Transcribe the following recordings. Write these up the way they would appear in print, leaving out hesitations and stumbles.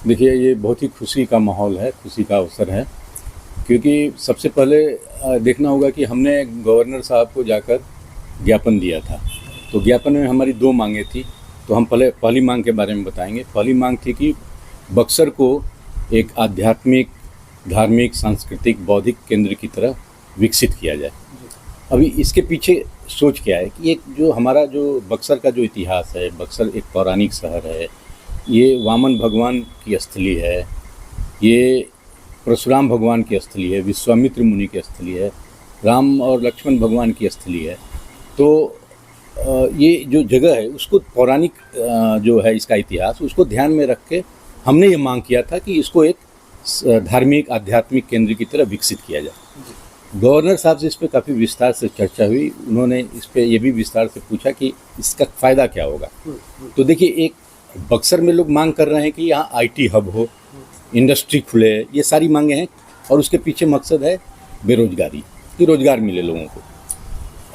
देखिए, ये बहुत ही खुशी का माहौल है, खुशी का अवसर है, क्योंकि सबसे पहले देखना होगा कि हमने गवर्नर साहब को जाकर ज्ञापन दिया था। तो ज्ञापन में हमारी 2 माँगें थी, तो हम पहले पहली माँग के बारे में बताएँगे। पहली माँग थी कि बक्सर को एक आध्यात्मिक, धार्मिक, सांस्कृतिक, बौद्धिक केंद्र की तरह विकसित किया जाए। अभी इसके पीछे सोच क्या है कि एक जो हमारा जो बक्सर का जो इतिहास है, बक्सर एक पौराणिक शहर है, ये वामन भगवान की स्थली है, ये परशुराम भगवान की स्थली है, विश्वामित्र मुनि की स्थली है, राम और लक्ष्मण भगवान की स्थली है। तो ये जो जगह है उसको पौराणिक जो है इसका इतिहास, उसको ध्यान में रख के हमने ये मांग किया था कि इसको एक धार्मिक आध्यात्मिक केंद्र की तरह विकसित किया जाए। गवर्नर साहब से इस पर काफ़ी विस्तार से चर्चा हुई। उन्होंने इस पर ये भी विस्तार से पूछा कि इसका फ़ायदा क्या होगा। तो देखिए, एक बक्सर में लोग मांग कर रहे हैं कि यहाँ आईटी हब हो, इंडस्ट्री खुले, ये सारी मांगे हैं, और उसके पीछे मकसद है बेरोजगारी, कि रोजगार मिले लोगों को।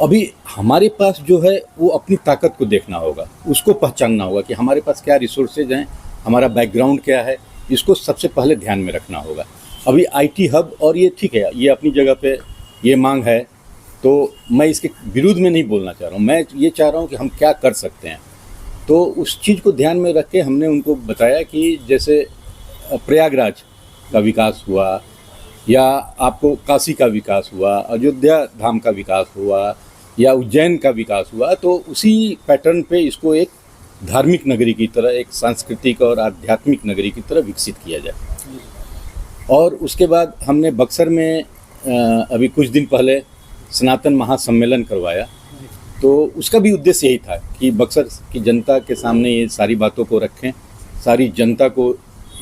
अभी हमारे पास जो है वो अपनी ताकत को देखना होगा, उसको पहचानना होगा कि हमारे पास क्या रिसोर्सेज हैं, हमारा बैकग्राउंड क्या है, इसको सबसे पहले ध्यान में रखना होगा। अभी आईटी हब, और ये ठीक है, ये अपनी जगह पे ये मांग है, तो मैं इसके विरुद्ध में नहीं बोलना चाह रहा हूँ। मैं ये चाह रहा हूँ कि हम क्या कर सकते हैं। तो उस चीज़ को ध्यान में रख के हमने उनको बताया कि जैसे प्रयागराज का विकास हुआ, या आपको काशी का विकास हुआ, अयोध्या धाम का विकास हुआ, या उज्जैन का विकास हुआ, तो उसी पैटर्न पे इसको एक धार्मिक नगरी की तरह, एक सांस्कृतिक और आध्यात्मिक नगरी की तरह विकसित किया जाए। और उसके बाद हमने बक्सर में अभी कुछ दिन पहले सनातन महासम्मेलन करवाया। तो उसका भी उद्देश्य यही था कि बक्सर की जनता के सामने ये सारी बातों को रखें, सारी जनता को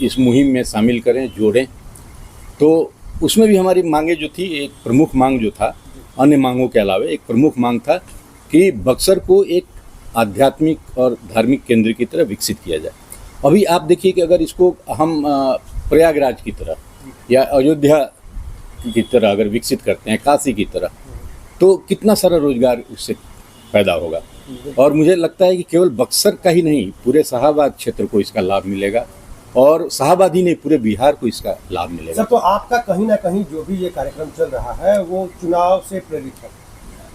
इस मुहिम में शामिल करें, जोड़ें। तो उसमें भी हमारी मांगे जो थी, एक प्रमुख मांग जो था, अन्य मांगों के अलावा एक प्रमुख मांग था कि बक्सर को एक आध्यात्मिक और धार्मिक केंद्र की तरह विकसित किया जाए। अभी आप देखिए कि अगर इसको हम प्रयागराज की तरह या अयोध्या की तरह अगर विकसित करते हैं, काशी की तरह, तो कितना सारा रोजगार उससे पैदा होगा। और मुझे लगता है कि केवल बक्सर का ही नहीं, पूरे शाहाबाद क्षेत्र को इसका लाभ मिलेगा, और शाहाबाद ही नहीं, पूरे बिहार को इसका लाभ मिलेगा। सर, तो आपका कहीं ना कहीं जो भी ये कार्यक्रम चल रहा है वो चुनाव से प्रेरित है,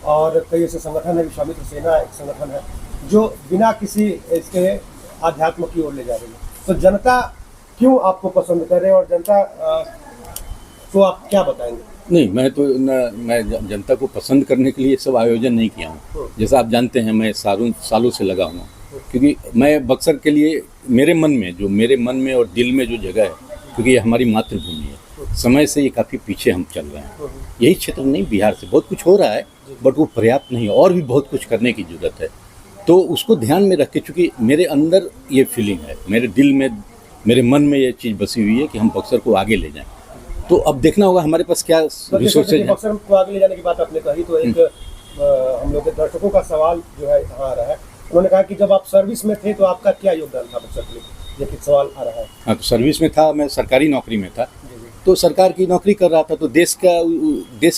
और कई ऐसे संगठन है, विश्वामित्र सेना एक संगठन है जो बिना किसी इसके आध्यात्म की ओर ले जा रही है। तो जनता क्यों आपको पसंद कर रहे हैं, और जनता तो आप क्या बताएंगे? नहीं, मैं जनता को पसंद करने के लिए सब आयोजन नहीं किया हूँ। जैसा आप जानते हैं, मैं सालों से लगा हूँ, क्योंकि मैं बक्सर के लिए मेरे मन में और दिल में जो जगह है, क्योंकि ये हमारी मातृभूमि है, समय से ये काफ़ी पीछे हम चल रहे हैं। यही क्षेत्र नहीं, बिहार से बहुत कुछ हो रहा है, बट वो पर्याप्त नहीं है, और भी बहुत कुछ करने की ज़रूरत है। तो उसको ध्यान में रख के, चूँकि मेरे अंदर ये फीलिंग है, मेरे दिल में, मेरे मन में ये चीज़ बसी हुई है कि हम बक्सर को आगे ले जाएं। तो अब देखना होगा हमारे पास क्या रिसोर्सेज हैं। बक्सर को आगे ले जाने की बात आपने कही, तो एक हम लोग के दर्शकों का सवाल जो है यहाँ आ रहा है। उन्होंने कहा कि जब आप सर्विस में थे तो आपका क्या योगदान था बक्सर के लिए, ये सवाल आ रहा है। हाँ, तो सर्विस में था, मैं सरकारी नौकरी में था, तो सरकार की नौकरी कर रहा था, तो देश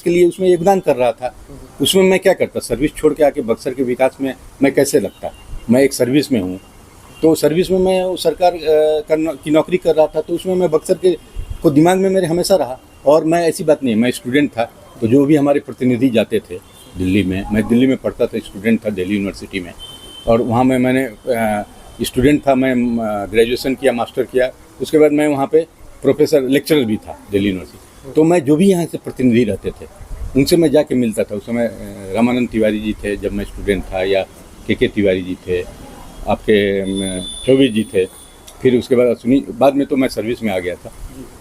के लिए उसमें योगदान कर रहा था। उसमें मैं क्या करता, सर्विस छोड़ के आके बक्सर के विकास में मैं कैसे लगता। मैं एक सर्विस में हूँ, तो सर्विस में मैं सरकार की नौकरी कर रहा था, तो उसमें मैं बक्सर के को दिमाग में मेरे हमेशा रहा। और मैं ऐसी बात नहीं, मैं स्टूडेंट था, तो जो भी हमारे प्रतिनिधि जाते थे दिल्ली में, मैं दिल्ली में पढ़ता था, स्टूडेंट था दिल्ली यूनिवर्सिटी में, और वहाँ में मैंने स्टूडेंट था, मैं ग्रेजुएशन किया, मास्टर किया, उसके बाद मैं वहाँ पे प्रोफेसर लेक्चरर भी था दिल्ली यूनिवर्सिटी। तो मैं जो भी यहाँ से प्रतिनिधि रहते थे उनसे मैं जाके मिलता था। उस समय रामानंद तिवारी जी थे जब मैं स्टूडेंट था, या के तिवारी जी थे, आपके चौबे जी थे, फिर उसके बाद में तो मैं सर्विस में आ गया था।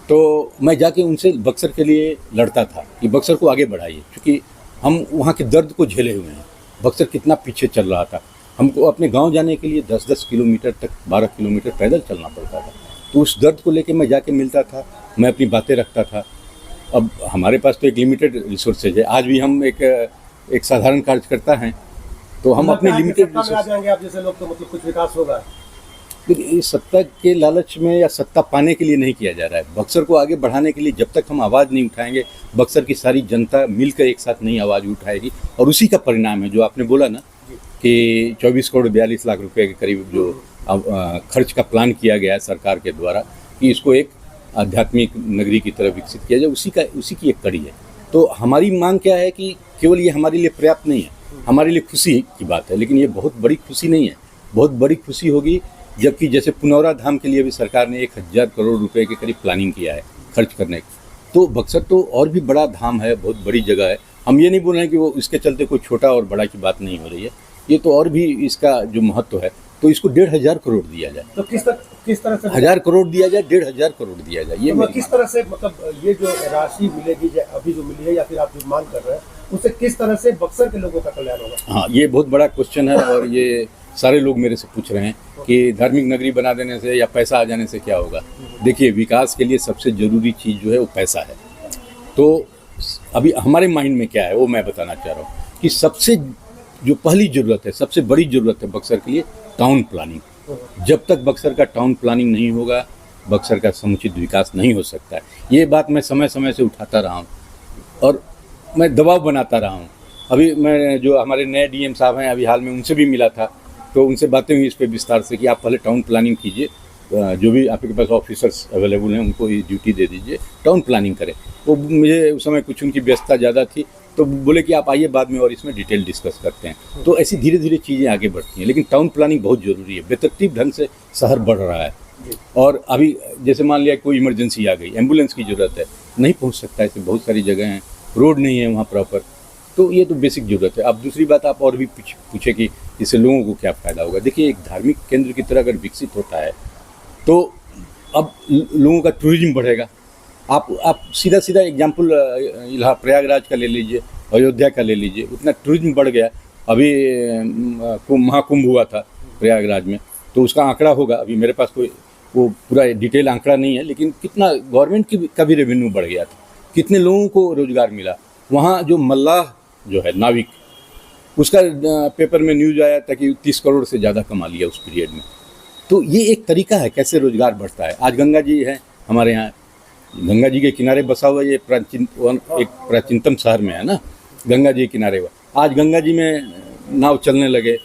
तो मैं जाके उनसे बक्सर के लिए लड़ता था कि बक्सर को आगे बढ़ाइए, क्योंकि हम वहाँ के दर्द को झेले हुए हैं। बक्सर कितना पीछे चल रहा था, हमको अपने गांव जाने के लिए 10-10 किलोमीटर तक, 12 किलोमीटर पैदल चलना पड़ता था। तो उस दर्द को लेके मैं जाके मिलता था, मैं अपनी बातें रखता था। अब हमारे पास तो एक लिमिटेड रिसोर्सेज है, आज भी हम एक साधारण कार्यकर्ता हैं, तो हम अपने लिमिटेड आ जाएंगे आप जैसे लोग, तो मतलब कुछ विकास होगा। देखिए, सत्ता के लालच में या सत्ता पाने के लिए नहीं किया जा रहा है। बक्सर को आगे बढ़ाने के लिए जब तक हम आवाज़ नहीं उठाएंगे, बक्सर की सारी जनता मिलकर एक साथ नहीं आवाज़ उठाएगी, और उसी का परिणाम है जो आपने बोला ना कि 24 करोड़ 42 लाख रुपए के करीब जो खर्च का प्लान किया गया है सरकार के द्वारा, कि इसको एक आध्यात्मिक नगरी की तरह विकसित किया जाए, उसी की एक कड़ी है। तो हमारी मांग क्या है कि केवल ये हमारे लिए पर्याप्त नहीं है, हमारे लिए खुशी की बात है, लेकिन ये बहुत बड़ी खुशी नहीं है। बहुत बड़ी खुशी होगी जबकि जैसे पुनौरा धाम के लिए भी सरकार ने 1000 करोड़ रुपए के करीब प्लानिंग किया है खर्च करने की। तो बक्सर तो और भी बड़ा धाम है, बहुत बड़ी जगह है। हम ये नहीं बोल रहे हैं कि वो इसके चलते कोई छोटा और बड़ा की बात नहीं हो रही है, ये तो और भी इसका जो महत्व है, तो इसको 1500 करोड़ दिया जाए। तो किस तरह से 1000 करोड़ दिया जाए, 1500 करोड़ दिया जाए, ये तो किस तरह से, मतलब ये जो राशि मिलेगी अभी जो मिली है या फिर आप जो मांग कर रहे हैं, उससे किस तरह से बक्सर के लोगों का कल्याण होगा? हाँ, ये बहुत बड़ा क्वेश्चन है और ये सारे लोग मेरे से पूछ रहे हैं कि धार्मिक नगरी बना देने से या पैसा आ जाने से क्या होगा। देखिए, विकास के लिए सबसे ज़रूरी चीज़ जो है वो पैसा है। तो अभी हमारे माइंड में क्या है वो मैं बताना चाह रहा हूँ कि सबसे जो पहली ज़रूरत है, सबसे बड़ी ज़रूरत है बक्सर के लिए टाउन प्लानिंग। जब तक बक्सर का टाउन प्लानिंग नहीं होगा, बक्सर का समुचित विकास नहीं हो सकता है। ये बात मैं समय समय से उठाता रहा हूँ और मैं दबाव बनाता रहा हूँ। अभी मैं जो हमारे नए डीएम साहब हैं, अभी हाल में उनसे भी मिला था, तो उनसे बातें हुई इस पे विस्तार से कि आप पहले टाउन प्लानिंग कीजिए, जो भी आपके पास ऑफिसर्स अवेलेबल हैं उनको ये ड्यूटी दे दीजिए, टाउन प्लानिंग करें। वो मुझे उस समय कुछ उनकी व्यस्तता ज़्यादा थी, तो बोले कि आप आइए बाद में और इसमें डिटेल डिस्कस करते हैं। तो ऐसी धीरे धीरे चीज़ें आगे बढ़ती हैं, लेकिन टाउन प्लानिंग बहुत ज़रूरी है। बेतरतीब ढंग से शहर बढ़ रहा है और अभी जैसे मान लिया कोई इमरजेंसी आ गई, एम्बुलेंस की ज़रूरत है, नहीं पहुँच सकता, ऐसे बहुत सारी जगह हैं, रोड नहीं है वहाँ प्रॉपर। तो ये तो बेसिक ज़रूरत है। अब दूसरी बात आप और भी पूछे कि इससे लोगों को क्या फ़ायदा होगा। देखिए, एक धार्मिक केंद्र की तरह अगर विकसित होता है तो अब लोगों का टूरिज्म बढ़ेगा। आप सीधा सीधा एग्जाम्पल प्रयागराज का ले लीजिए, अयोध्या का ले लीजिए, उतना टूरिज्म बढ़ गया। अभी महाकुंभ हुआ था प्रयागराज में, तो उसका आंकड़ा होगा, अभी मेरे पास कोई वो पूरा डिटेल आंकड़ा नहीं है, लेकिन कितना गवर्नमेंट का भी रेवेन्यू बढ़ गया था, कितने लोगों को रोजगार मिला। वहाँ जो मल्लाह जो है नाविक, उसका पेपर में न्यूज़ आया था कि 30 करोड़ से ज़्यादा कमा लिया उस पीरियड में। तो ये एक तरीका है कैसे रोजगार बढ़ता है। आज गंगा जी है हमारे यहाँ, गंगा जी के किनारे बसा हुआ ये एक प्राचीनतम शहर में है ना, गंगा जी के किनारे हुआ। आज गंगा जी में नाव चलने लगे,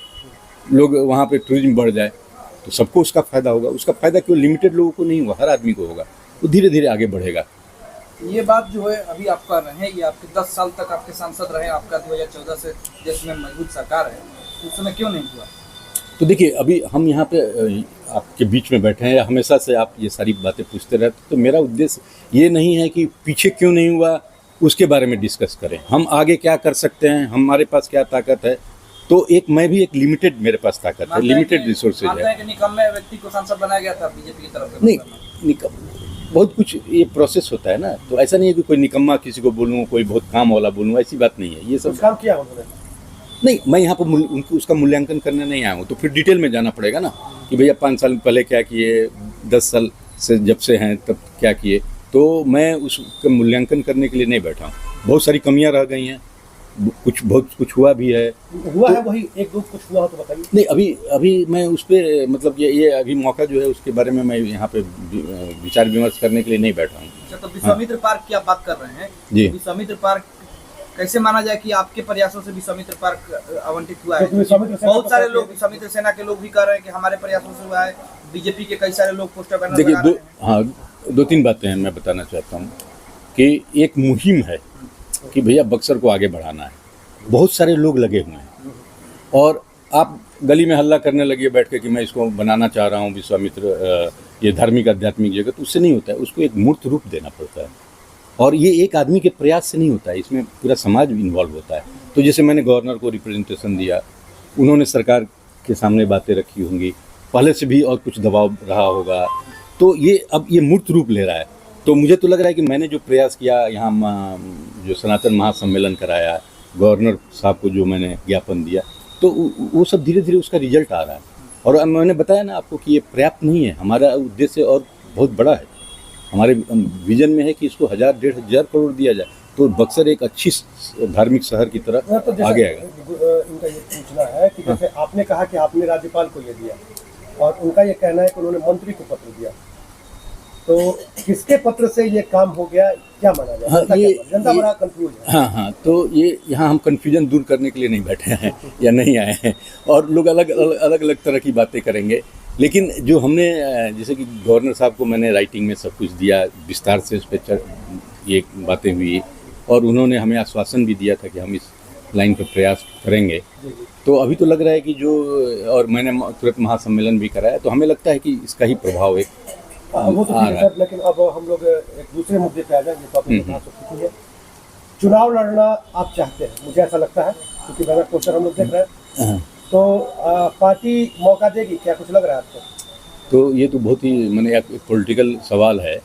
लोग वहाँ पे टूरिज्म बढ़ जाए तो सबको उसका फ़ायदा होगा। उसका फ़ायदा केवल लिमिटेड लोगों को नहीं होगा, हर आदमी को होगा। वो धीरे धीरे आगे बढ़ेगा। ये बात जो है अभी आप कर रहे हैं, ये आपके 10 साल तक आपके सांसद रहे, आपका 2014 से देश में मजबूत सरकार है, उस समय क्यों नहीं हुआ? तो देखिए, अभी हम यहाँ पे आपके बीच में बैठे हैं, हमेशा से आप ये सारी बातें पूछते रहते, तो मेरा उद्देश्य ये नहीं है कि पीछे क्यों नहीं हुआ उसके बारे में डिस्कस करें, हम आगे क्या कर सकते हैं, हमारे पास क्या ताकत है। तो मैं भी एक लिमिटेड, मेरे पास ताकत है, लिमिटेड रिसोर्सेज है। निकम्मे व्यक्ति को सांसद बनाया गया था बीजेपी की तरफ से? नहीं, बहुत कुछ ये प्रोसेस होता है ना, तो ऐसा नहीं है कि कोई निकम्मा किसी को बोलूँ, कोई बहुत काम वाला बोलूँ, ऐसी बात नहीं है। ये सब काम किया उन्होंने? नहीं, मैं यहाँ पर उनको उसका मूल्यांकन करने नहीं आया हूँ। तो फिर डिटेल में जाना पड़ेगा ना कि भैया 5 साल पहले क्या किए, 10 साल से जब से हैं तब क्या किए। तो मैं उसका मूल्यांकन करने के लिए नहीं बैठा हूँ। बहुत सारी कमियाँ रह गई हैं, बहुत कुछ हुआ भी है। हुआ है वही एक दो कुछ हुआ हो तो बताइए। नहीं, अभी मैं उस पर मतलब ये अभी मौका जो है उसके बारे में मैं यहाँ पे विचार विमर्श करने के लिए नहीं बैठा हूँ। अच्छा, तो विश्वामित्र पार्क की आप बात कर रहे हैं जी। विश्वामित्र पार्क कैसे माना जाए कि आपके प्रयासों से विश्वामित्र पार्क आवंटित हुआ है? बहुत सारे लोग, विश्वामित्र सेना के लोग भी कह रहे हैं कि हमारे प्रयासों से हुआ है। बीजेपी के कई सारे लोग पोस्टर बैनर लगा रहे हैं। 2-3 बातें हैं मैं बताना चाहता हूँ कि एक मुहिम है कि भैया बक्सर को आगे बढ़ाना है। बहुत सारे लोग लगे हुए हैं और आप गली में हल्ला करने लगे बैठ के कि मैं इसको बनाना चाह रहा हूँ विश्वामित्र, ये धार्मिक आध्यात्मिक जगह, तो उससे नहीं होता है। उसको एक मूर्त रूप देना पड़ता है और ये एक आदमी के प्रयास से नहीं होता है, इसमें पूरा समाज इन्वॉल्व होता है। तो जैसे मैंने गवर्नर को रिप्रेजेंटेशन दिया, उन्होंने सरकार के सामने बातें रखी होंगी, पहले से भी और कुछ दबाव रहा होगा, तो ये अब ये मूर्त रूप ले रहा है। तो मुझे तो लग रहा है कि मैंने जो प्रयास किया, यहाँ जो सनातन महासम्मेलन कराया, गवर्नर साहब को जो मैंने ज्ञापन दिया, तो वो सब धीरे धीरे उसका रिजल्ट आ रहा है। और मैंने बताया ना आपको कि ये पर्याप्त नहीं है, हमारा उद्देश्य और बहुत बड़ा है। हमारे विजन में है कि इसको 1000-1500 करोड़ दिया जाए तो बक्सर एक अच्छी धार्मिक शहर की तरह तो आगे आएगा। इनका ये पूछना है कि जैसे आपने कहा कि आपने राज्यपाल को ये दिया और उनका ये कहना है कि उन्होंने मंत्री को पत्र दिया, तो किसके पत्र से ये काम हो गया, क्या माना जाए? हाँ, जनता बड़ा कंफ्यूज है। हाँ, तो ये यहाँ हम कन्फ्यूजन दूर करने के लिए नहीं बैठे हैं या नहीं आए हैं, और लोग अलग अलग तरह की बातें करेंगे। लेकिन जो हमने जैसे कि गवर्नर साहब को मैंने राइटिंग में सब कुछ दिया, विस्तार से उस पर ये बातें हुई और उन्होंने हमें आश्वासन भी दिया था कि हम इस लाइन पर प्रयास करेंगे। तो अभी तो लग रहा है कि जो, और मैंने तुरंत महासम्मेलन भी कराया, तो हमें लगता है कि इसका ही प्रभाव एक वो तो ठीक है सर, लेकिन अब हम लोग एक दूसरे मुद्दे पे आ जाएंगे। तो आपने कहा सब है, चुनाव लड़ना आप चाहते हैं, मुझे ऐसा लगता है, क्योंकि बैनर पोस्टर हम लोग देख रहे हैं, तो पार्टी मौका देगी क्या, कुछ लग रहा है आपको? तो ये तो बहुत ही मैंने एक पॉलिटिकल सवाल है,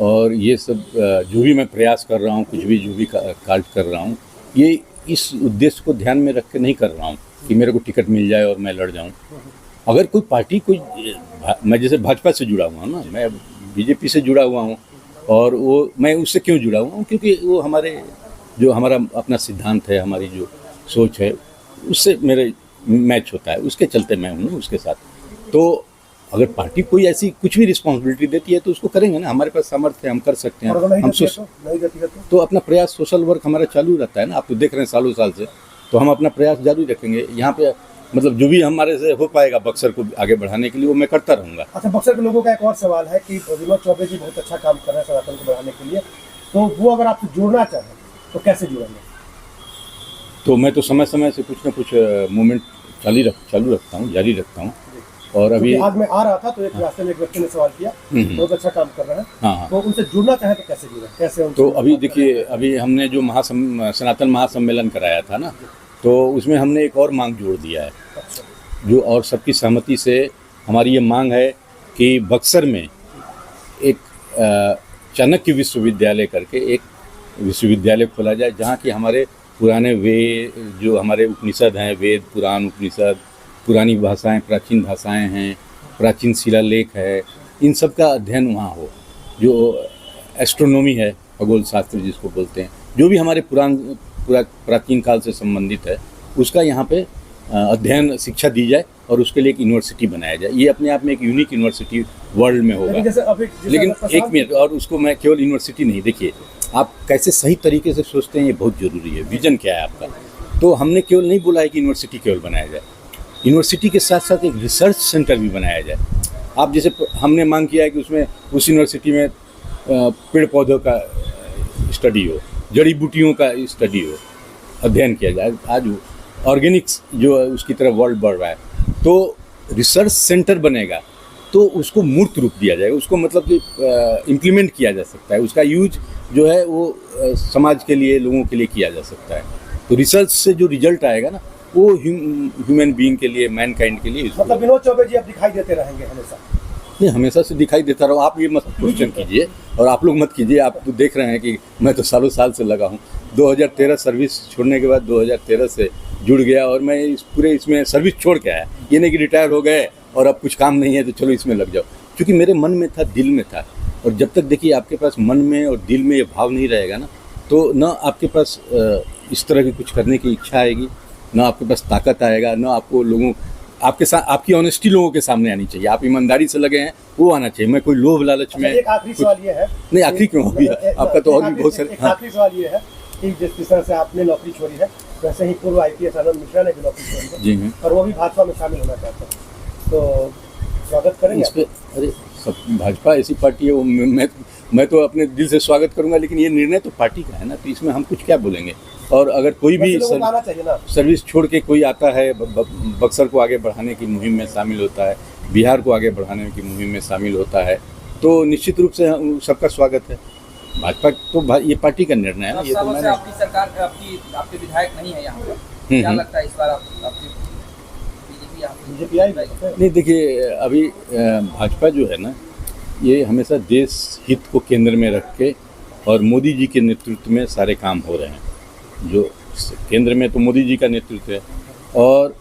और ये सब जो भी मैं प्रयास कर रहा हूँ, कुछ भी जो भी कार्य कर रहा हूँ, ये इस उद्देश्य को ध्यान में रख के नहीं कर रहा हूँ कि मेरे को टिकट मिल जाए और मैं लड़ जाऊँ। अगर कोई पार्टी मैं जैसे भाजपा से जुड़ा हुआ हूँ ना, मैं बीजेपी से जुड़ा हुआ हूँ, और वो मैं उससे क्यों जुड़ा हुआ हूँ, क्योंकि वो हमारा अपना सिद्धांत है, हमारी जो सोच है, उससे मेरे मैच होता है, उसके चलते मैं हूँ उसके साथ। तो अगर पार्टी कोई ऐसी कुछ भी रिस्पॉन्सिबिलिटी देती है तो उसको करेंगे ना, हमारे पास सामर्थ्य है, हम कर सकते हैं। हम तो अपना प्रयास, सोशल वर्क हमारा चालू रहता है ना, आप तो देख रहे हैं सालों साल से, तो हम अपना प्रयास जारी रखेंगे। यहाँ पे मतलब जो भी हमारे से हो पाएगा बक्सर को आगे बढ़ाने के लिए, वो मैं करता रहूँगा। अच्छा, बक्सर के लोगों का एक और सवाल है कि विनोद चौबे जी बहुत अच्छा काम कर रहे हैं सनातन को बढ़ाने के लिए, तो वो अगर आप जोड़ना चाहें तो कैसे जुड़ेंगे? तो मैं तो समय समय से कुछ ना कुछ मूवमेंट चालू रखता हूँ, जारी रखता हूँ। और अभी आज मैं आ रहा था तो एक रास्ते में एक व्यक्ति ने सवाल किया, बहुत अच्छा काम कर रहे हैं, हाँ। तो उनसे जुड़ना चाहे तो कैसे जुड़े, कैसे? तो अभी देखिए, अभी हमने जो सनातन महासम्मेलन कराया था ना, तो उसमें हमने एक और मांग जोड़ दिया है। अच्छा। जो और सबकी सहमति से हमारी ये मांग है कि बक्सर में एक चाणक्य विश्वविद्यालय करके एक विश्वविद्यालय खोला जाए, जहाँ की हमारे पुराने जो हमारे उपनिषद हैं, वेद पुराण उपनिषद, पुरानी भाषाएं, प्राचीन भाषाएं हैं, प्राचीन शिलालेख है, इन सब का अध्ययन वहाँ हो। जो एस्ट्रोनॉमी है, खगोल शास्त्र जिसको बोलते हैं, जो भी हमारे प्राचीन काल से संबंधित है, उसका यहाँ पे अध्ययन शिक्षा दी जाए और उसके लिए एक यूनिवर्सिटी बनाया जाए। ये अपने आप में एक यूनिक यूनिवर्सिटी वर्ल्ड में होगा। लेकिन एक मिनट, और उसको मैं केवल यूनिवर्सिटी नहीं, देखिए आप कैसे सही तरीके से सोचते हैं, ये बहुत ज़रूरी है। विजन क्या है आपका? तो हमने केवल नहीं बोला है कि यूनिवर्सिटी केवल बनाया जाए, यूनिवर्सिटी के साथ साथ एक रिसर्च सेंटर भी बनाया जाए। आप जैसे हमने मांग किया है कि उसमें उस यूनिवर्सिटी में पेड़ पौधों का स्टडी हो, जड़ी बूटियों का स्टडी हो, अध्ययन किया जाए। आज ऑर्गेनिक्स जो है उसकी तरफ वर्ल्ड बढ़ रहा है, तो रिसर्च सेंटर बनेगा तो उसको मूर्त रूप दिया जाएगा, उसको मतलब कि इम्प्लीमेंट किया जा सकता है, उसका यूज जो है वो समाज के लिए, लोगों के लिए किया जा सकता है। तो रिसर्च से जो रिजल्ट आएगा ना, वो ह्यूमन बीइंग के लिए, मैनकाइंड के लिए। मतलब विनोद चौबे जी अब दिखाई देते रहेंगे हमेशा? नहीं, हमेशा से दिखाई देता रहो। आप ये मत क्वेश्चन कीजिए और आप लोग मत कीजिए। आप तो देख रहे हैं कि मैं तो सालों साल से लगा हूँ। 2013 सर्विस छोड़ने के बाद 2013 से जुड़ गया, और मैं इसमें सर्विस छोड़ के आया। ये नहीं कि रिटायर हो गए और अब कुछ काम नहीं है तो चलो इसमें लग जाओ, क्योंकि मेरे मन में था, दिल में था। और जब तक देखिए आपके पास मन में और दिल में ये भाव नहीं रहेगा ना, तो न आपके पास इस तरह की कुछ करने की इच्छा आएगी, ना आपके पास ताकत आएगा, ना आपको आपके साथ आपकी ऑनेस्टी लोगों के सामने आनी चाहिए। आप ईमानदारी से लगे हैं, वो आना चाहिए। मैं कोई लोभ लालच में। एक आखिरी सवाल ये है, नहीं आखिरी क्यों अभी आपका तो और भी बहुत सारे। आखिरी सवाल ये है कि जिस तरह से आपने नौकरी छोड़ी है, वैसे ही पूर्व IPS आनंद मिश्रा ने भी नौकरी छोड़ी है। जी हाँ। और वो भी भाजपा में शामिल होना चाहते हैं, तो स्वागत करेंगे इस पे? अरे सब भाजपा ऐसी पार्टी है, वो मैं तो अपने दिल से स्वागत करूंगा, लेकिन ये निर्णय तो पार्टी का है ना, तो इसमें हम कुछ क्या बोलेंगे। और अगर कोई भी सर्विस छोड़ के कोई आता है, बक्सर को आगे बढ़ाने की मुहिम में शामिल होता है, बिहार को आगे बढ़ाने की मुहिम में शामिल होता है, तो निश्चित रूप से सबका स्वागत है। भाजपा तो ये पार्टी का निर्णय है ना। ये तो मैंने आपकी सरकार, आपके विधायक नहीं है यहाँ पे, क्या लगता है इस बार बीजेपी आई? नहीं, देखिए अभी भाजपा जो है ना, ये हमेशा देश हित को केंद्र में रख के, और मोदी जी के नेतृत्व में सारे काम हो रहे हैं। जो केंद्र में तो मोदी जी का नेतृत्व है, और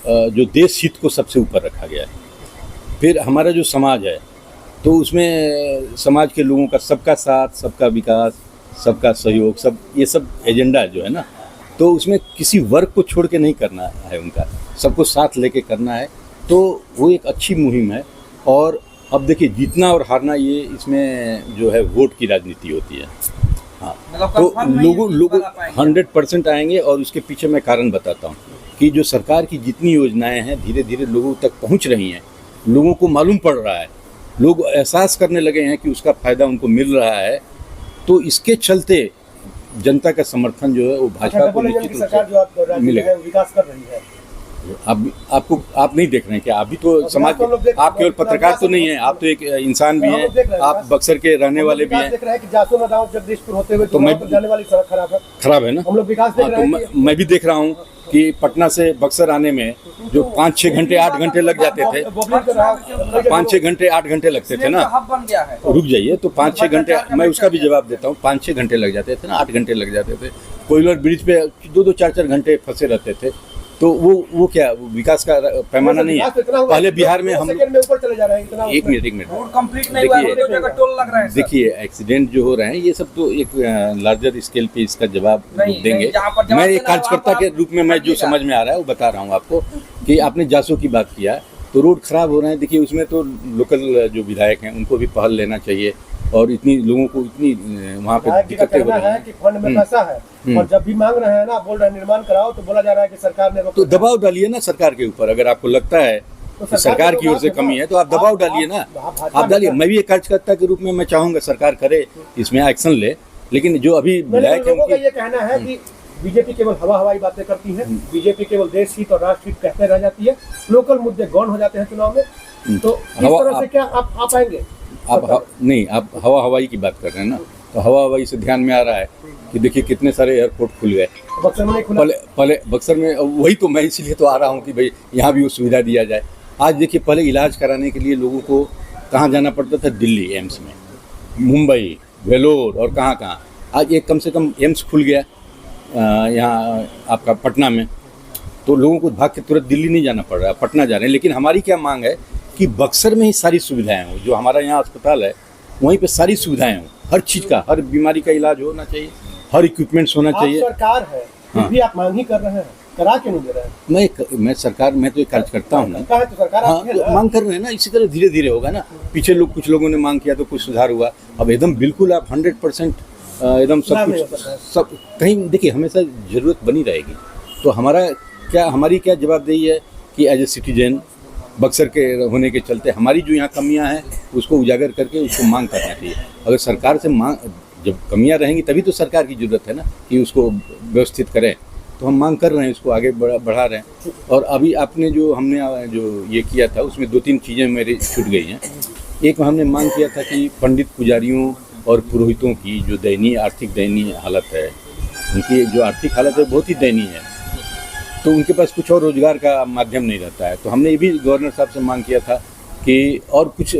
जो देश हित को सबसे ऊपर रखा गया है। फिर हमारा जो समाज है, तो उसमें समाज के लोगों का सबका साथ, सबका विकास, सबका सहयोग, ये सब एजेंडा जो है ना, तो उसमें किसी वर्ग को छोड़ के नहीं करना है, उनका सबको साथ लेके करना है। तो वो एक अच्छी मुहिम है। और अब देखिए, जीतना और हारना ये इसमें जो है वोट की राजनीति होती है। हाँ, तो लोग 100% आएंगे। और उसके पीछे मैं कारण बताता हूँ कि जो सरकार की जितनी योजनाएं हैं धीरे धीरे लोगों तक पहुँच रही हैं, लोगों को मालूम पड़ रहा है, लोग एहसास करने लगे हैं कि उसका फ़ायदा उनको मिल रहा है। तो इसके चलते जनता का समर्थन जो है वो भाजपा को निश्चित रूप सरकार जो आप राज्य में मिलेगा। है, विकास कर रही है। आप नहीं देख रहे हैं कि आप भी तो समाज तो हम लोग देख- आप केवल पत्रकार तो नहीं हैं, आप तो एक इंसान भी हम लोग देख रहे हैं, हैं आप विकास। बक्सर के रहने वाले भी विकास हैं। देख रहे हैं कि जासोना गांव जगदीशपुर होते हुए तो मैं- तो जाने वाली सड़क खराब है। खराब है ना। हम लोग विकास देख हाँ, रहे तो हैं कि मैं भी देख रहा हूँ कि पटना से बक्सर आने में जो 5-6 घंटे 8 घंटे लग जाते थे, 5-6 घंटे 8 घंटे लगते थे ना। हब बन गया है। रुक जाइए, तो 5-6 घंटे, मैं उसका भी जवाब देता हूँ। 5-6 घंटे लग जाते थे ना, 8 घंटे लग जाते थे। कोयलर ब्रिज पे 2-2 4-4 घंटे फंसे रहते थे। तो वो क्या विकास का पैमाना नहीं है। पहले बिहार में हम सेकंड में ऊपर चले जा रहे हैं इतना। एक मिनट रोड कंप्लीट नहीं हुआ है, देखिए- दो जगह टोल लग रहे हैं सर। देखिए, एक्सीडेंट जो हो रहे हैं ये सब तो एक लार्जर स्केल पे इसका जवाब नहीं, देंगे। जहाँ पर जवाब मैं एक देना है, कार्यकर्ता वहाँ के पर रूप में मैं जो करिएगा। समझ में आ रहा है वो बता रहा हूँ आपको कि आपने जासों की बात किया तो रोड खराब हो रहे हैं। देखिए, उसमें तो लोकल जो विधायक हैं उनको भी पहल लेना चाहिए। और इतनी लोगों को इतनी वहाँ पे विधायक जी का दिक्कतें हो कहना रही है हैं। कि फंड में पैसा है और जब भी मांग रहे हैं ना, बोल रहे हैं निर्माण कराओ, तो बोला जा रहा है कि सरकार ने रोका तो है। दबाव डालिए ना सरकार के ऊपर। अगर आपको लगता है तो कि सरकार की ओर से कमी है तो आप दबाव डालिए ना। आप डालिए। मैं भी एक कार्यकर्ता के रूप में मैं चाहूँगा सरकार करे, इसमें एक्शन ले। लेकिन जो अभी विधायक है लोगों का उनकी ये कहना है कि बीजेपी केवल हवाई बातें करती है, बीजेपी केवल देश हित और राष्ट्र हित कहते रह जाती है, लोकल मुद्दे गौण हो जाते हैं चुनाव में। तो इस तरह से क्या आप आएंगे? नहीं, आप हवाई की बात कर रहे हैं ना। तो हवाई से ध्यान में आ रहा है कि देखिए कितने सारे एयरपोर्ट खुल गए। बक्सर में नहीं खुला। पहले बक्सर में, वही तो मैं इसलिए तो आ रहा हूँ कि भाई यहाँ भी वो सुविधा दिया जाए। आज देखिए, पहले इलाज कराने के लिए लोगों को कहाँ जाना पड़ता था? दिल्ली एम्स में, मुंबई, वेलोर और कहाँ। आज एक कम से कम एम्स खुल गया यहाँ आपका पटना में। तो लोगों को भाग के तुरंत दिल्ली नहीं जाना पड़ रहा है, पटना जा रहे हैं। लेकिन हमारी क्या मांग है कि बक्सर में ही सारी सुविधाएं हों। जो हमारा यहाँ अस्पताल है वहीं पे सारी सुविधाएं हों, हर चीज़ का, हर बीमारी का इलाज होना चाहिए, हर इक्विपमेंट्स होना आप चाहिए। सरकार है, फिर हाँ। भी आप मांग ही कर रहे हैं, करा क्यों नहीं दे रहे हैं? मैं सरकार, मैं तो एक कार्यकर्ता हूँ ना। सरकार है तो सरकार हाँ, आपकी है तो ना। मांग कर रहे हैं ना। इसी तरह धीरे धीरे होगा ना। पीछे कुछ लोगों ने मांग किया तो कुछ सुधार हुआ। अब एकदम बिल्कुल आप 100% एकदम सब नहीं हो कुछ सकता है। सब कहीं देखिए, हमेशा ज़रूरत बनी रहेगी। तो हमारी क्या जवाबदेही है कि एज ए सिटीजन बक्सर के होने के चलते हमारी जो यहाँ कमियाँ हैं उसको उजागर करके उसको मांग करना चाहिए। अगर सरकार से जब कमियाँ रहेंगी तभी तो सरकार की ज़रूरत है ना कि उसको व्यवस्थित करें। तो हम मांग कर रहे हैं, उसको आगे बढ़ा रहे हैं। और अभी आपने हमने जो ये किया था उसमें 2-3 चीज़ें मेरी छूट गई हैं। एक हमने मांग किया था कि पंडित पुजारियों और पुरोहितों की जो आर्थिक दयनीय हालत है, उनकी जो आर्थिक हालत है बहुत ही दयनीय है। तो उनके पास कुछ और रोजगार का माध्यम नहीं रहता है। तो हमने ये भी गवर्नर साहब से मांग किया था कि और कुछ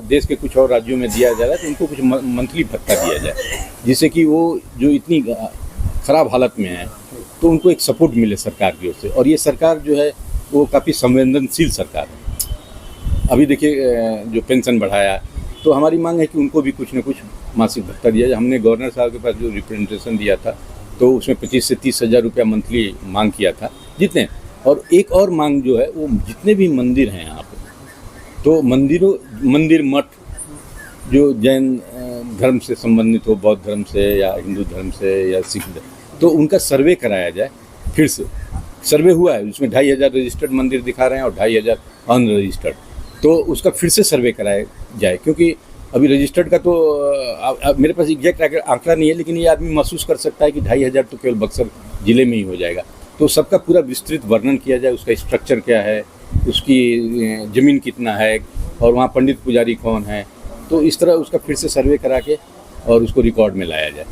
देश के कुछ और राज्यों में दिया जा रहा है तो उनको कुछ मंथली भत्ता दिया जाए, जिससे कि वो जो इतनी ख़राब हालत में है तो उनको एक सपोर्ट मिले सरकार की ओर से। और ये सरकार जो है वो काफ़ी संवेदनशील सरकार है। अभी देखिए जो पेंशन बढ़ाया, तो हमारी मांग है कि उनको भी कुछ न कुछ मासिक भत्ता दिया जाए। हमने गवर्नर साहब के पास जो रिप्रेजेंटेशन दिया था तो उसमें 25 से 30 हज़ार रुपया मंथली मांग किया था जितने। और एक और मांग जो है वो जितने भी मंदिर हैं यहाँ पे, तो मंदिर मठ जो जैन धर्म से संबंधित हो, बौद्ध धर्म से या हिंदू धर्म से या सिख धर्म, तो उनका सर्वे कराया जाए। फिर से सर्वे हुआ है, उसमें 2,500 रजिस्टर्ड मंदिर दिखा रहे हैं और 2,500 अनरजिस्टर्ड। तो उसका फिर से सर्वे कराया जाए, क्योंकि अभी रजिस्टर्ड का तो मेरे पास एग्जैक्ट आंकड़ा नहीं है, लेकिन ये आदमी महसूस कर सकता है कि 2,500 तो केवल बक्सर ज़िले में ही हो जाएगा। तो सबका पूरा विस्तृत वर्णन किया जाए, उसका स्ट्रक्चर क्या है, उसकी ज़मीन कितना है और वहाँ पंडित पुजारी कौन है। तो इस तरह उसका फिर से सर्वे करा के और उसको रिकॉर्ड में लाया जाए।